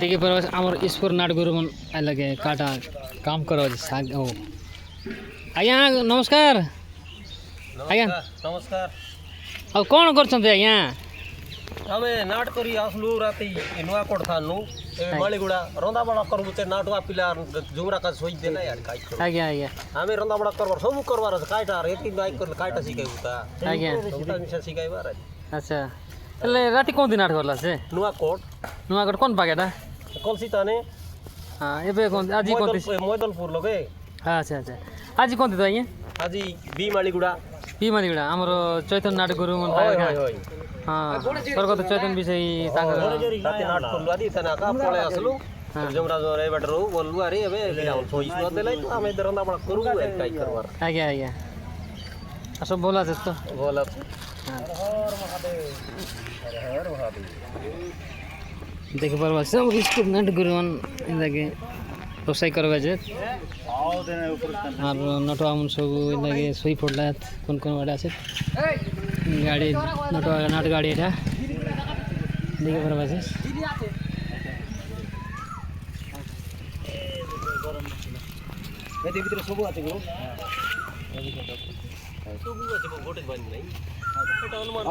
देखिए पर आमर ईश्वर नाट गुरु मन लगे काटा काम करो साग ओ आज्ञा नमस्कार आज्ञा नमस्कार अब कौन कर आज्ञा आमे नाट करी आसलु राती नुआ कोट थानु ए मालीगुड़ा रंदा बड़ा करबु ते नाटवा पिला जुमरा का सोई देला यार काई करू आज्ञा आज्ञा आमे रंदा बड़ा करबर सब करबार काईटा रेती बाइक कर काईटा सिकाइबुता आज्ञा सबटा मिसा सिकाइबार अच्छा એટલે રાતી કોણ દી નાટ કરલા છે नुआ कोट કોણ પાકેટા कलसी ताने હા ଏବେ કોણ આજી કોણ मोदलपुर लगे હા अच्छा अच्छा आजी कोण તો અહીંયા आजी बी मालीगुड़ा पीमादिगुड़ा आमर चैतन्य नाट गुरु मन होय होय होय हाँ स्वर्गत चैतन्य विषय तांकर राती नाट करलु आदि तना का पळे आसलु जुमरा जोरे बटरो बोललु अरे एबे बिराउन सोई देलाई तो आमे रंदा बड़ा करू काई करबार आज्ञा आज्ञा सब बोला जस्तो बोला देखि परवा सब स्टूप नाट गुरु मन इनके रोसाई करबा जे और नटवा मन सब इनके सोई पड़ला कोन कोन वाडा আছে गाड़ी नटवा नाट गाड़ी এটা देखि परवा जे ए देवी तेरे सब आछे गो सब आछे गोटे बानी नहीं এটা অনুমান